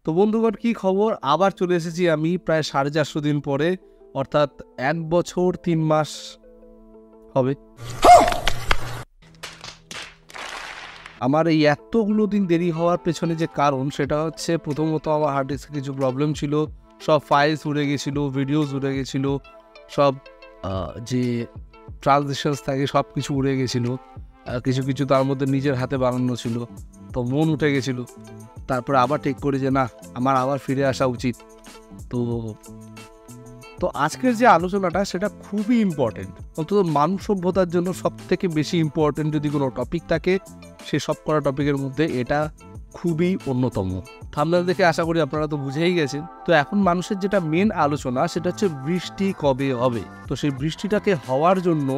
তো বন্ধুগণ, কি খবর? আবার চলে এসেছি আমি প্রায় 450 দিন পরে, অর্থাৎ 1 বছর 3 মাস হবে। আমার এই এতগুলো দিন দেরি হওয়ার পেছনে যে কারণ, সেটা হচ্ছে প্রথমত আমার হার্ড ডিস্কে কিছু প্রবলেম ছিল, সব ফাইলস উড়ে গেছিলো, ভিডিওস উড়ে গেছিলো, সব যে ট্রানজিশনস থাকে সব কিছু উড়ে গেছিলো, কিছু কিছু তার মধ্যে নিজের হাতে বানানো ছিল, তো মন উঠে গেছিলো। তারপরে আবার ঠিক করি যে না, আমার আবার ফিরে আসা উচিত। তো আজকের যে আলোচনাটা সেটা খুবই ইম্পর্টেন্ট, অন্তত মানব সভ্যতার জন্য সব থেকে বেশি ইম্পর্টেন্ট যদি কোনো টপিক থাকে, সে সব করা টপিকের মধ্যে এটা খুবই অন্যতম। থাম্বনেল দেখে আশা করি আপনারা তো বুঝেই গেছেন। তো এখন মানুষের যেটা মেন আলোচনা সেটা হচ্ছে বৃষ্টি কবে হবে। তো সেই বৃষ্টিটাকে হওয়ার জন্য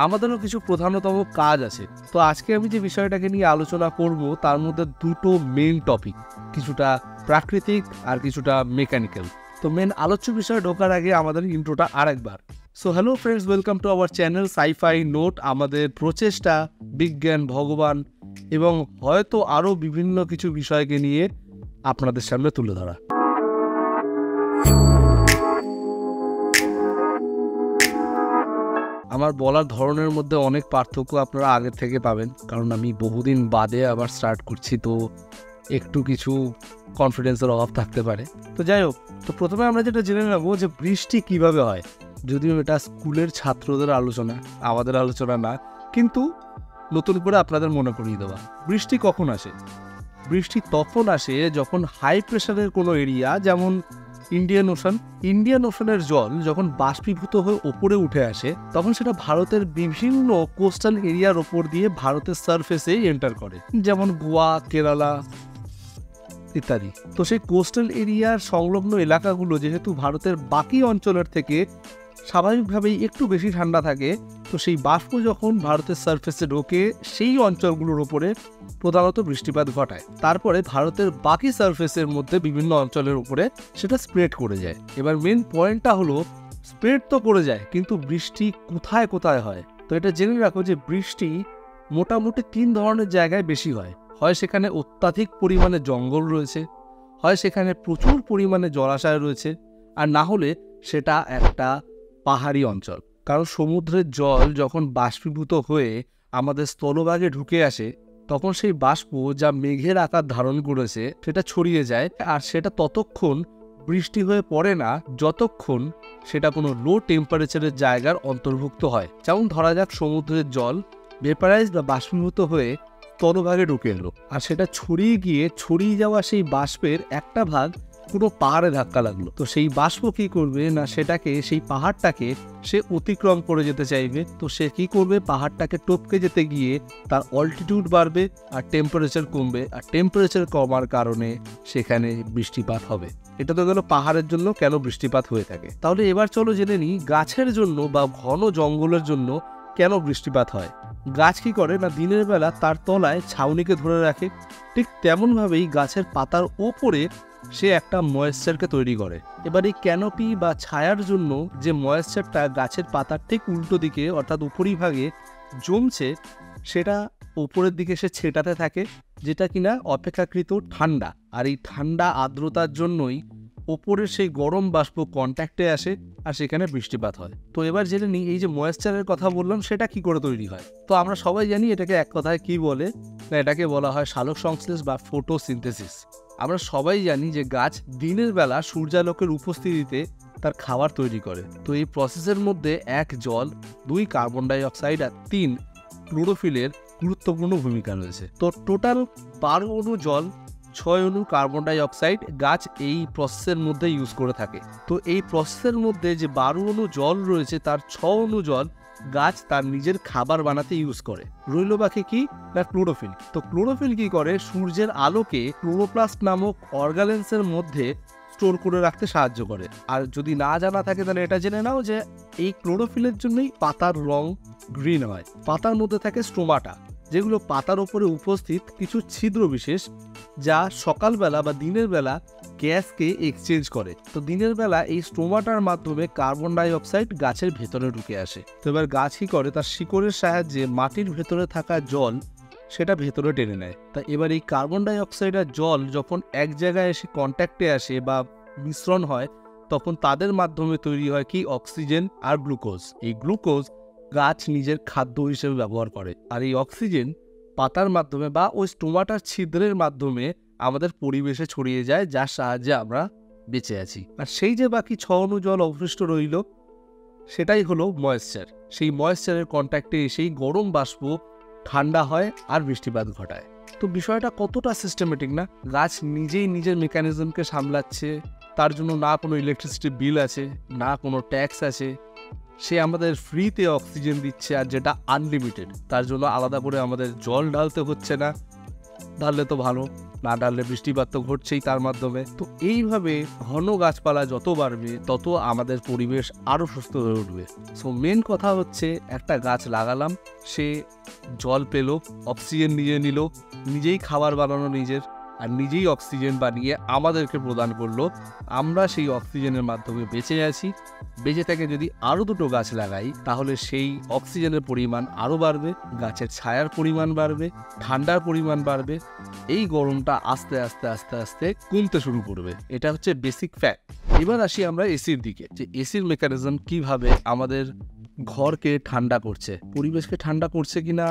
আমাদেরও কিছু প্রধানতম কাজ আছে। তো আজকে আমি যে বিষয়টাকে নিয়ে আলোচনা করব তার মধ্যে দুটো মেন টপিক, কিছুটা প্রাকৃতিক আর কিছুটা মেকানিক্যাল। তো মেন আলোচ্য বিষয়ে ঢোকার আগে আমাদের ইন্ট্রোটা আরেকবার। So hello friends, welcome to our channel scifi note. আমাদের প্রচেষ্টা বিজ্ঞান, ভগবান এবং হয়তো আরও বিভিন্ন কিছু বিষয়কে নিয়ে আপনাদের সামনে তুলে ধরা। আমার বলার ধরনের মধ্যে অনেক পার্থক্য আপনারা আগের থেকে পাবেন, কারণ আমি বহুদিন বাদে আবার স্টার্ট করছি, তো একটু কিছু কনফিডেন্সের অভাব থাকতে পারে। তো যাই হোক, তো প্রথমে আমরা যেটা জেনে নেব যে বৃষ্টি কিভাবে হয়। যদিও এটা স্কুলের ছাত্রদের আলোচনা, আমাদের আলোচনা না, কিন্তু নতুন করে আপনাদের মনে করিয়ে দেওয়া। বৃষ্টি কখন আসে? বৃষ্টি তখন আসে যখন হাই প্রেশারের কোনো এরিয়া, যেমন ইন্ডিয়ান ওশানের জল যখন বাষ্পীভূত হয়ে ওপরে উঠে আসে, তখন সেটা ভারতের বিভিন্ন কোস্টাল এরিয়ার ওপর দিয়ে ভারতের সারফেসে এন্টার করে, যেমন গোয়া, কেরালা ইত্যাদি। তো সেই কোস্টাল এরিয়ার সংলগ্ন এলাকাগুলো যেহেতু ভারতের বাকি অঞ্চলের থেকে স্বাভাবিকভাবেই একটু বেশি ঠান্ডা থাকে, তো সেই বাষ্প যখন ভারতের সারফেসে ঢোকে সেই অঞ্চলগুলোর ওপরে প্রধানত বৃষ্টিপাত ঘটায়। তারপরে ভারতের বাকি সারফেসের মধ্যে বিভিন্ন অঞ্চলের উপরে সেটা স্প্রেড করে যায়। এবার মেন পয়েন্টটা হলো, স্প্রেড তো করে যায়, কিন্তু বৃষ্টি কোথায় কোথায় হয়? তো এটা জেনে রাখো যে বৃষ্টি মোটামুটি 3 ধরনের জায়গায় বেশি হয়। হয় সেখানে অত্যাধিক পরিমাণে জঙ্গল রয়েছে, হয় সেখানে প্রচুর পরিমাণে জলাশয় রয়েছে, আর না হলে সেটা একটা পাহাড়ি অঞ্চল। কারণ সমুদ্রের জল যখন বাষ্পীভূত হয়ে আমাদের স্থলভাগে ঢুকে আসে, তখন সেই বাষ্প যা মেঘের আকার ধারণ করেছে সেটা ছড়িয়ে যায়, আর সেটা ততক্ষণ বৃষ্টি হয়ে পড়ে না যতক্ষণ সেটা কোনো লো টেম্পারেচারের জায়গার অন্তর্ভুক্ত হয়। যেমন ধরা যাক সমুদ্রের জল ভেপারাইজ বা বাষ্পীভূত হয়ে স্থলভাগে ঢুকে এলো, আর সেটা ছড়িয়ে যাওয়া সেই বাষ্পের একটা ভাগ পুরো পাহাড়ে ধাক্কা লাগলো। তো সেই বাষ্প কি করবে না, সেই পাহাড়টাকে সে অতিক্রম করে যেতে চাইবে। তো সে কি করবে, পাহাড়টাকে টপকে যেতে গিয়ে তার অল্টিটিউড বাড়বে আর টেম্পারেচার কমবে, আর টেম্পারেচার কমার কারণে সেখানে বৃষ্টিপাত হবে। এটা তো গেল পাহাড়ের জন্য কেন বৃষ্টিপাত হয়ে থাকে। তাহলে এবার চলো জেনে নিই গাছের জন্য বা ঘন জঙ্গলের জন্য কেন বৃষ্টিপাত হয়। গাছ কি করে না, দিনের বেলা তার তলায় ছাউনিকে ধরে রাখে, ঠিক তেমনভাবেই গাছের পাতার ওপরে সে একটা ময়েশ্চারকে তৈরি করে। এবার এই ক্যানোপি বা ছায়ার জন্য যে ময়েশ্চারটা গাছের পাতার ঠিক উল্টো দিকে অর্থাৎ উপরিভাগে জমছে, সেটা উপরের দিকে সে ছেটাতে থাকে, যেটা কিনা অপেক্ষাকৃত ঠান্ডা। আর এই ঠান্ডা আর্দ্রতার জন্যই ওপরের সেই গরম বাষ্প কন্ট্যাক্টে আসে আর সেখানে বৃষ্টিপাত হয়। তো এবার জেনে নিই এই যে ময়েশ্চারের কথা বললাম সেটা কি করে তৈরি হয়। তো আমরা সবাই জানি এটাকে এক কথায় কি বলে, না এটাকে বলা হয় সালোক সংশ্লেষ বা ফটোসিনথেসিস। আমরা সবাই জানি যে গাছ দিনের বেলা সূর্যালোকের উপস্থিতিতে তার খাবার তৈরি করে। তো এই প্রসেসের মধ্যে 1 জল, 2 কার্বন ডাই অক্সাইড আর 3 ক্লোরোফিলের গুরুত্বপূর্ণ ভূমিকা রয়েছে। তো টোটাল 12 অণু জল, 6 অণু কার্বন ডাই অক্সাইড গাছ এই প্রসেসের মধ্যে ইউজ করে থাকে। তো এই প্রসেসের মধ্যে যে 12 অণু জল রয়েছে তার 6 অণু জল গাছ তার নিজের খাবার বানাতে ইউজ করে। রইল বাকি কি না, ক্লোরোফিল। তো ক্লোরোফিল কি করে, সূর্যের আলোকে ক্লোরোপ্লাস্ট নামক অর্গানেলসের মধ্যে স্টোর করে রাখতে সাহায্য করে। আর যদি না জানা থাকে তাহলে এটা জেনে নাও যে এই ক্লোরোফিলের জন্যই পাতার রং গ্রিন হয়। পাতার মধ্যে থাকে স্টোমাটা, যেগুলো পাতার ওপরে উপস্থিত কিছু ছিদ্র বিশেষ, যা সকালবেলা বা দিনের বেলা গ্যাসকে এক্সচেঞ্জ করে। তো দিনের বেলা এই স্টোমাটার মাধ্যমে কার্বন ডাই অক্সাইড গাছের ভেতরে ঢুকে আসে। তো এবার গাছ কি করে, তার শিকড়ের সাহায্যে মাটির ভেতরে থাকা জল সেটা ভেতরে টেনে নেয়। তা এবার এই কার্বন ডাই অক্সাইড আর জল যখন এক জায়গায় এসে কন্ট্যাক্টে আসে বা মিশ্রণ হয়, তখন তাদের মাধ্যমে তৈরি হয় কি অক্সিজেন আর গ্লুকোজ। এই গ্লুকোজ গাছ নিজের খাদ্য হিসেবে ব্যবহার করে, আর এই অক্সিজেন পাতার মাধ্যমে বা ওই স্টোমাটার ছিদ্রের মাধ্যমে আমাদের পরিবেশে ছড়িয়ে যায়, যার সাহায্যে আমরা বেঁচে আছি। আর সেই যে বাকি 6 অণু জল অবশিষ্ট রইল, সেটাই হলো ময়েশ্চার। সেই ময়েশ্চারের কন্ট্যাক্টে এসেই গরম বাষ্প ঠান্ডা হয় আর বৃষ্টিপাত ঘটায়। তো বিষয়টা কতটা সিস্টেমেটিক না? গাছ নিজেই নিজের মেকানিজমকে সামলাচ্ছে, তার জন্য না কোনো ইলেকট্রিসিটি বিল আছে, না কোনো ট্যাক্স আছে, সে আমাদের ফ্রিতে অক্সিজেন দিচ্ছে, আর যেটা আনলিমিটেড। তার জন্য আলাদা করে আমাদের জল ঢালতে হচ্ছে না, ঢাললে তো ভালো, না ঢাললে বৃষ্টিপাত তো ঘটছেই তার মাধ্যমে। তো এইভাবে ঘন গাছপালা যত বাড়বে তত আমাদের পরিবেশ আরও সুস্থ হয়ে উঠবে। সো মেন কথা হচ্ছে, একটা গাছ লাগালাম, সে জল পেল, অক্সিজেন নিয়ে নিল, নিজেই খাবার বানানো নিজের, আর নিজেই অক্সিজেন বানিয়ে আমাদেরকে প্রদান করলো। আমরা সেই অক্সিজেনের মাধ্যমে বেঁচে আছি। বেঁচে থেকে যদি আরও 2টো গাছ লাগাই, তাহলে সেই অক্সিজেনের পরিমাণ আরও বাড়বে, গাছের ছায়ার পরিমাণ বাড়বে, ঠান্ডার পরিমাণ বাড়বে, এই গরমটা আস্তে আস্তে আস্তে আস্তে কমতে শুরু করবে। এটা হচ্ছে বেসিক ফ্যাক্ট। এবার আসি আমরা এসির দিকে, যে এসির মেকানিজম কিভাবে আমাদের ঘরকে ঠান্ডা করছে, পরিবেশকে ঠান্ডা করছে কিনা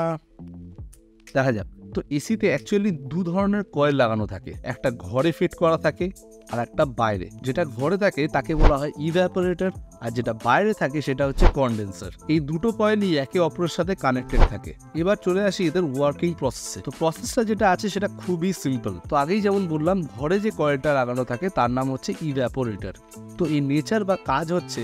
দেখা যাক। তো এসিতে অ্যাকচুয়ালি 2 ধরনের কয়েল লাগানো থাকে, একটা ঘরে ফিট করা থাকে আর একটা বাইরে। যেটা ঘরে থাকে তাকে বলা হয় ইভ্যাপোরেটর, আর যেটা বাইরে থাকে সেটা হচ্ছে কন্ডেন্সার। এই 2টো কয়েলই একে অপরের সাথে কানেক্টেড থাকে। এবার চলে আসি এদের ওয়ার্কিং প্রসেসে। তো প্রসেসটা যেটা আছে সেটা খুবই সিম্পল। তো আগেই যেমন বললাম, ঘরে যে কয়েলটা লাগানো থাকে তার নাম হচ্ছে ইভ্যাপোরেটর। তো এই নেচার বা কাজ হচ্ছে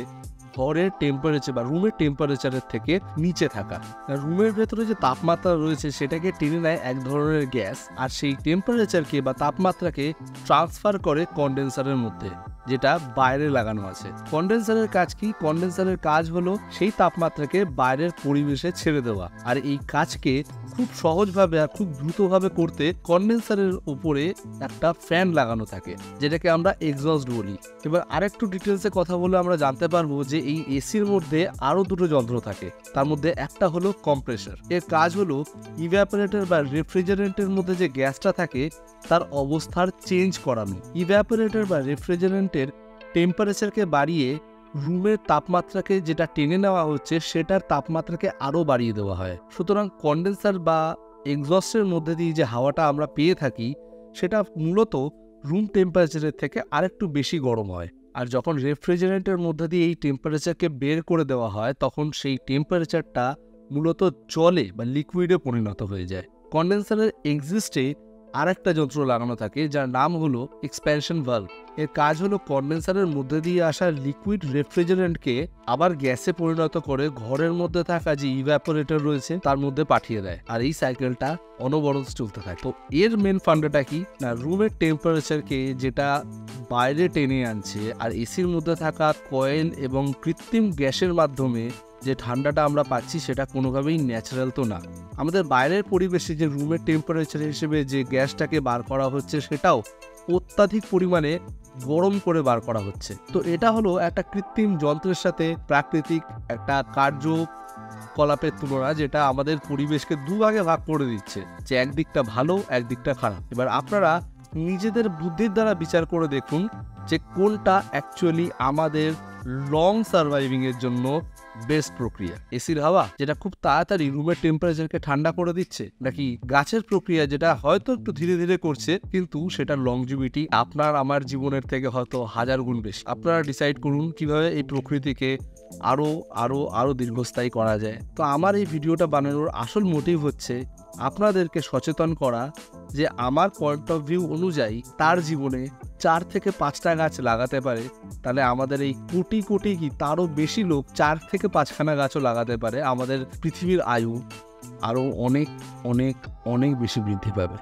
ঘরের টেম্পারেচার বা রুমের টেম্পারেচারের থেকে নিচে থাকা। রুমের ভেতরে যে তাপমাত্রা রয়েছে সেটাকে টেনে নেয় এক ধরনের গ্যাস, আর সেই টেম্পারেচারকে বা তাপমাত্রাকে ট্রান্সফার করে কন্ডেন্সারের মধ্যে, যেটা বাইরে লাগানো আছে। কন্ডেন্সারের কাজ কি? কন্ডেন্সারের কাজ হলো সেই তাপমাত্রাকে বাইরের পরিবেশে ছেড়ে দেওয়া। আর এই কাজকে খুব সহজভাবে আর খুব দ্রুতভাবে করতে কন্ডেন্সারের উপরে একটা ফ্যান লাগানো থাকে, যেটাকে আমরা এক্সস্ট বলি। এবার আরেকটু ডিটেলসে কথা বলে আমরা জানতে পারবো যে এই এসির মধ্যে আরো 2টো যন্ত্র থাকে। তার মধ্যে একটা হলো কম্প্রেসর। এর কাজ হলো ইভ্যাপোরেটর বা রেফ্রিজারেন্টের মধ্যে যে গ্যাসটা থাকে তার অবস্থার চেঞ্জ করানো। ইভ্যাপোরেটর বা রেফ্রিজারেন্টের টেম্পারেচারকে বাড়িয়ে রুমের তাপমাত্রাকে যেটা টেনে নেওয়া হচ্ছে সেটার তাপমাত্রাকে আরও বাড়িয়ে দেওয়া হয়। সুতরাং কন্ডেন্সার বা এক্সস্টের মধ্যে দিয়ে যে হাওয়াটা আমরা পেয়ে থাকি সেটা মূলত রুম টেম্পারেচারের থেকে আরেকটু বেশি গরম হয়। আর যখন রেফ্রিজারেন্টের মধ্যে দিয়ে এই টেম্পারেচারকে বের করে দেওয়া হয়, তখন সেই টেম্পারেচারটা মূলত জলে বা লিকুইডে পরিণত হয়ে যায়। কন্ডেন্সারের এক্সিস্টে আরেকটা যন্ত্র লাগানো থাকে যার নাম হলো এক্সপ্যানশন ভালভ। এর কাজ হলো কন্ডেন্সারের মধ্যে দিয়ে আসা লিকুইড রেফ্রিজারেন্টকে আবার গ্যাসে পরিণত করে ঘরের মধ্যে থাকা যে ইভ্যাপোরেটর রয়েছে তার মধ্যে পাঠিয়ে দেয়, আর এই সাইকেলটা অনবরত চলতে থাকে। তো এর মেন ফান্ডাটা কি না, রুমের টেম্পারেচারকে যেটা বাইরে টেনে আনছে, আর এসির মধ্যে থাকা কয়েল এবং কৃত্রিম গ্যাসের মাধ্যমে যে ঠান্ডাটা আমরা পাচ্ছি সেটা কোনোভাবেই ন্যাচারাল তো না। আমাদের বাইরের পরিবেশে যে রুমের টেম্পারেচার হিসেবে যে গ্যাসটাকে বার করা হচ্ছে সেটাও অত্যাধিক পরিমাণে গরম করে বার করা হচ্ছে। তো এটা হলো একটা কৃত্রিম যন্ত্রের সাথে প্রাকৃতিক একটা কার্যকলাপের তুলনা, যেটা আমাদের পরিবেশকে দুভাগে ভাগ করে দিচ্ছে, যে একদিকটা ভালো একদিকটা খারাপ। এবার আপনারা নিজেদের বুদ্ধির দ্বারা বিচার করে দেখুন যে কোনটা অ্যাকচুয়ালি আমাদের লং সার্ভাইভিং এর জন্য বেস্ট প্রক্রিয়া। এসির হাওয়া যেটা খুব তাড়াতাড়ি রুমের টেম্পারেচারকে ঠান্ডা করে দিচ্ছে, নাকি গাছের প্রক্রিয়া যেটা হয়তো একটু ধীরে ধীরে করছে কিন্তু সেটা লংজিভিটি আপনার আমার জীবনের থেকে হয়তো 1000 গুণ বেশি। আপনারা ডিসাইড করুন কিভাবে এই প্রকৃতিকে আরো আরো আরো দীর্ঘস্থায়ী করা যায়। তো আমার এই ভিডিওটা বানানোর আসল মোটিভ হচ্ছে আপনাদেরকে সচেতন করা, যে আমার পয়েন্ট অফ ভিউ অনুযায়ী তার জীবনে 4 থেকে 5টা গাছ লাগাতে পারে, তাহলে আমাদের এই কোটি কোটি কি তারও বেশি লোক 4 থেকে 5খানা গাছও লাগাতে পারে, আমাদের পৃথিবীর আয়ু আরও অনেক অনেক অনেক বেশি বৃদ্ধি পাবে।